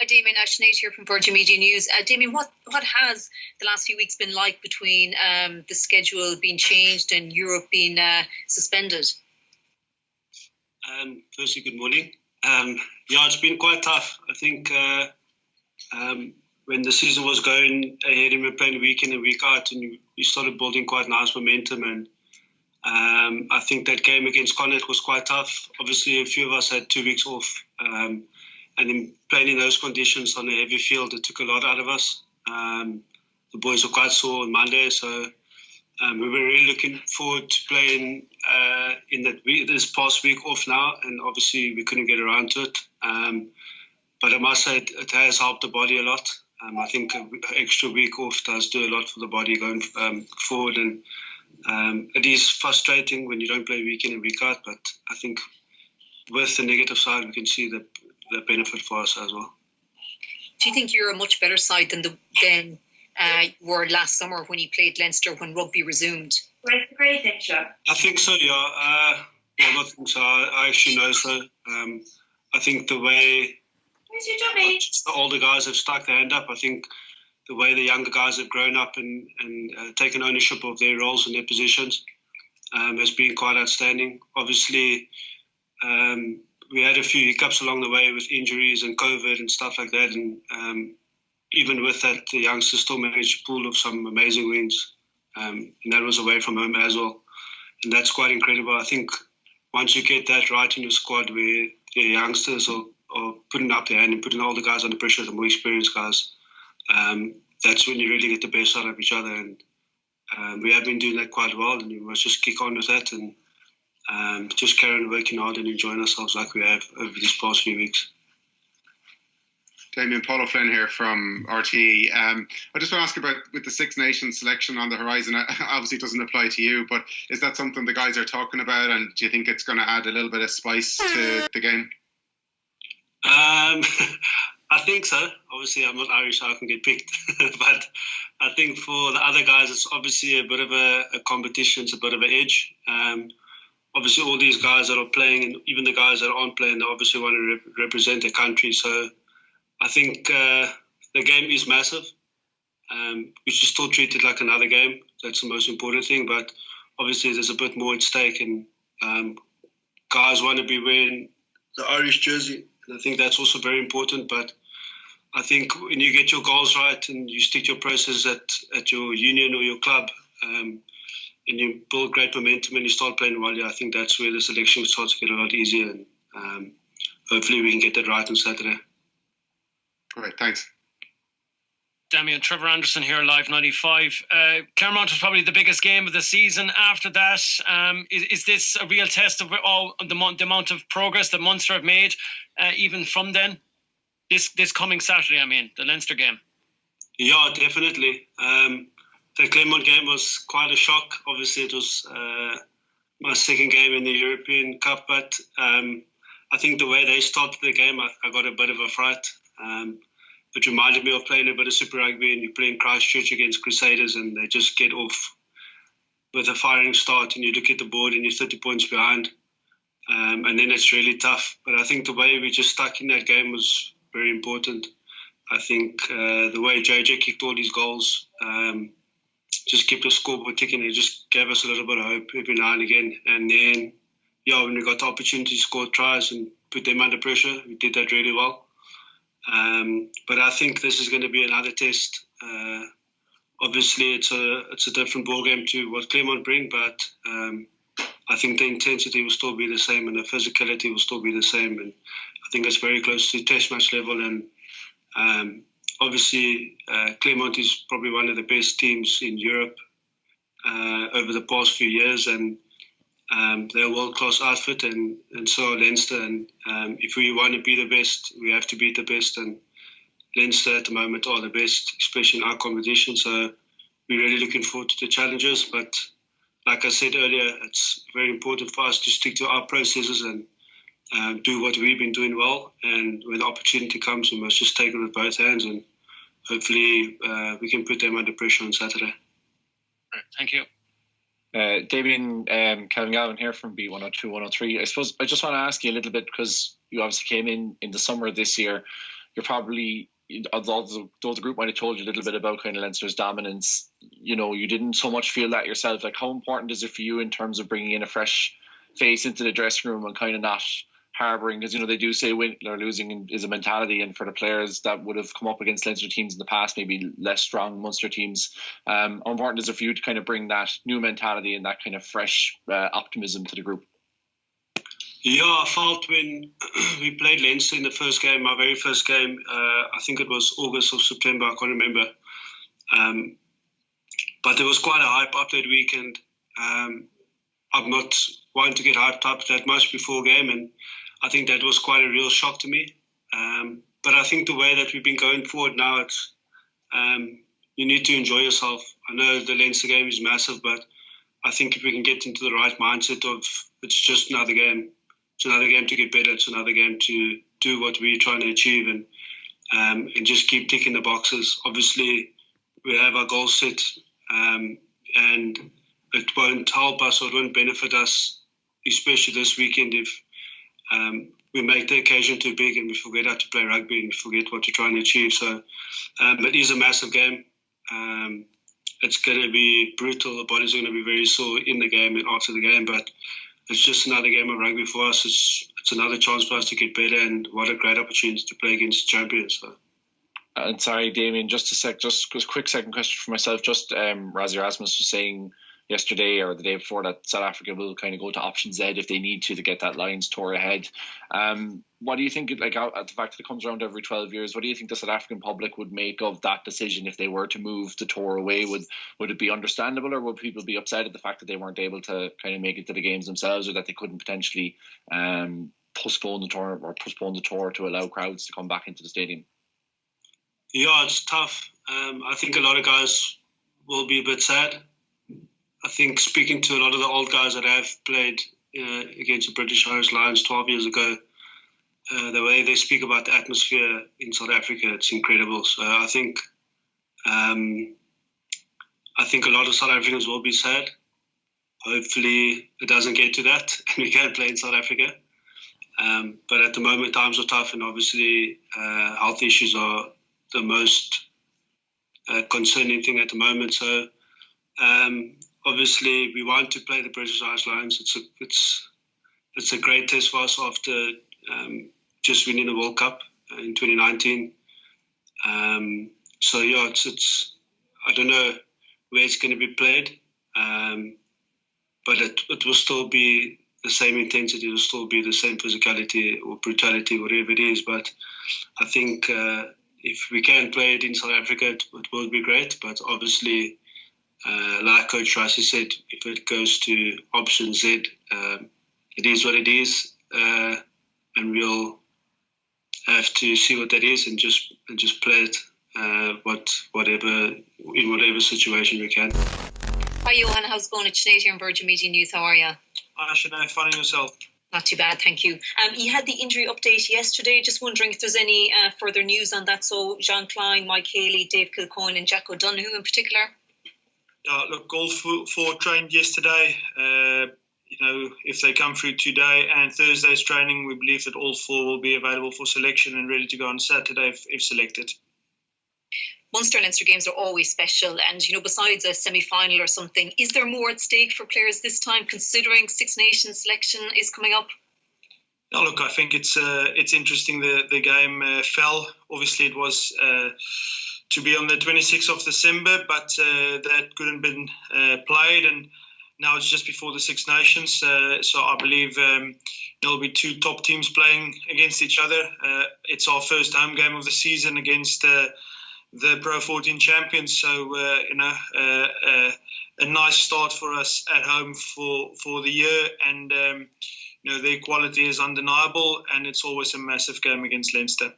Hi Damien, Sinead here from Virgin Media News. Damien, what has the last few weeks been like between the schedule being changed and Europe being suspended? Firstly, good morning. It's been quite tough. I think when the season was going ahead and we were playing week in and week out, and we started building quite nice momentum, and I think that game against Connacht was quite tough. Obviously, a few of us had 2 weeks off, and then playing in those conditions on a heavy field, it took a lot out of us. The boys were quite sore on Monday, so we were really looking forward to playing in this past week off now, and obviously we couldn't get around to it. But I must say it has helped the body a lot. I think an extra week off does do a lot for the body going forward, and it is frustrating when you don't play week in and week out, but I think with the negative side we can see the benefit for us as well. Do you think you're a much better side than you were last summer when you played Leinster when rugby resumed? Great picture. I think so, yeah. I think so. I actually know so. I think the way the older guys have stuck their hand up, I think the way the younger guys have grown up and taken ownership of their roles and their positions has been quite outstanding. Obviously, we had a few hiccups along the way with injuries and COVID and stuff like that, and even with that, the youngsters still managed to pull off some amazing wins, and that was away from home as well, and that's quite incredible. I think once you get that right in your squad, where the youngsters are putting up their hand and putting all the guys under pressure, the more experienced guys, that's when you really get the best out of each other, and we have been doing that quite well, and we must just kick on with that and just carry on working hard and enjoying ourselves like we have over these past few weeks. Damien, Paul O'Flynn here from RTE. I just want to ask about, with the Six Nations selection on the horizon, obviously it doesn't apply to you, but is that something the guys are talking about, and do you think it's going to add a little bit of spice to the game? I think so. Obviously, I'm not Irish, so I can get picked. But I think for the other guys, it's obviously a bit of a competition. It's a bit of an edge. Obviously, all these guys that are playing, and even the guys that aren't playing, they obviously want to represent their country. So I think the game is massive. We should still treat it like another game. That's the most important thing. But obviously, there's a bit more at stake, and guys want to be wearing the Irish jersey. And I think that's also very important. But I think when you get your goals right and you stick to your process at your union or your club, and you build great momentum and you start playing well, I think that's where the selection starts to get a lot easier. And hopefully we can get that right on Saturday. Great, thanks. Damian, Trevor Anderson here, Live 95. Clermont was probably the biggest game of the season. After that, is this a real test of the amount of progress that Munster have made, even from then? This coming Saturday, the Leinster game. Yeah, definitely. The Clermont game was quite a shock. Obviously, it was my second game in the European Cup, but I think the way they started the game, I got a bit of a fright. It reminded me of playing a bit of Super Rugby, and you play in Christchurch against Crusaders, and they just get off with a firing start, and you look at the board and you're 30 points behind, and then it's really tough. But I think the way we just stuck in that game was very important. I think the way JJ kicked all these goals just kept the scoreboard ticking. It just gave us a little bit of hope every now and again. And then, when we got the opportunity to score tries and put them under pressure, we did that really well. But I think this is going to be another test. Obviously, it's a different ballgame to what Clermont bring, but I think the intensity will still be the same and the physicality will still be the same. And I think it's very close to test match level. And obviously, Clermont is probably one of the best teams in Europe over the past few years, and they're a world-class outfit, and so are Leinster. And if we want to be the best, we have to beat the best. And Leinster at the moment are the best, especially in our competition. So we're really looking forward to the challenges. But like I said earlier, it's very important for us to stick to our processes and do what we've been doing well. And when the opportunity comes, we must just take it with both hands, and hopefully we can put them under pressure on Saturday. Right, thank you. Damien, Kevin Galvin here from B102 103. I suppose I just want to ask you a little bit, because you obviously came in the summer of this year. you're probably, although the group might have told you a little bit about kind of Leinster's dominance, you didn't so much feel that yourself. Like, how important is it for you in terms of bringing in a fresh face into the dressing room and kind of not harbouring, because they do say winning or losing is a mentality, and for the players that would have come up against Leinster teams in the past, maybe less strong Munster teams, how important is it for you to kind of bring that new mentality and that kind of fresh optimism to the group? Yeah, I felt when we played Leinster in the first game, my very first game, I think it was August or September, I can't remember, but there was quite a hype up that weekend. I'm not wanting to get hyped up that much before game, and I think that was quite a real shock to me. But I think the way that we've been going forward now, it's you need to enjoy yourself. I know the Leinster game is massive, but I think if we can get into the right mindset of it's just another game, it's another game to get better, it's another game to do what we're trying to achieve, and just keep ticking the boxes. Obviously, we have our goals set, and it won't help us or it won't benefit us, especially this weekend, if we make the occasion too big and we forget how to play rugby and we forget what we're trying to achieve. So it is a massive game. It's going to be brutal. The bodies are going to be very sore in the game and after the game, but it's just another game of rugby for us. It's another chance for us to get better, and what a great opportunity to play against champions. So. And sorry, Damien, just a quick second question for myself. Just Razzie Erasmus was saying yesterday or the day before that South Africa will kind of go to option Z if they need to get that Lions tour ahead. What do you think, like, at the fact that it comes around every 12 years, what do you think the South African public would make of that decision if they were to move the tour away? Would it be understandable, or would people be upset at the fact that they weren't able to kind of make it to the games themselves, or that they couldn't potentially postpone the tour to allow crowds to come back into the stadium? Yeah, it's tough. I think a lot of guys will be a bit sad. I think speaking to a lot of the old guys that have played against the British Irish Lions 12 years ago, the way they speak about the atmosphere in South Africa, it's incredible. So I think a lot of South Africans will be sad. Hopefully it doesn't get to that and we can play in South Africa. But at the moment, times are tough, and obviously health issues are the most concerning thing at the moment. So obviously, we want to play the British Irish Lions. It's a great test for us after just winning the World Cup in 2019. So yeah, it's I don't know where it's going to be played, but it will still be the same intensity. It will still be the same physicality or brutality, whatever it is. But I think if we can play it in South Africa, it will be great. But obviously, like Coach Tracy said, if it goes to option Z, it is what it is, and we'll have to see what that is and just play it in whatever situation we can. Hi Johan, how's it going? It's Sinead here in Virgin Media News. How are you? Hi Sinead, finding yourself? Not too bad, thank you. You had the injury update yesterday. Just wondering if there's any further news on that. So Jean Klein, Mike Haley, Dave Kilcoyne and Jack O'Donoghue in particular. Look, all four trained yesterday. If they come through today and Thursday's training, we believe that all four will be available for selection and ready to go on Saturday if selected. Munster and Leinster games are always special, and besides a semi-final or something, is there more at stake for players this time, considering Six Nations selection is coming up? No, look, I think it's interesting the game fell. Obviously, it was to be on the 26th of December, but that couldn't have been played, and now it's just before the Six Nations. So I believe there'll be two top teams playing against each other. It's our first home game of the season against the Pro 14 champions. So, a nice start for us at home for the year. And, their quality is undeniable, and it's always a massive game against Leinster.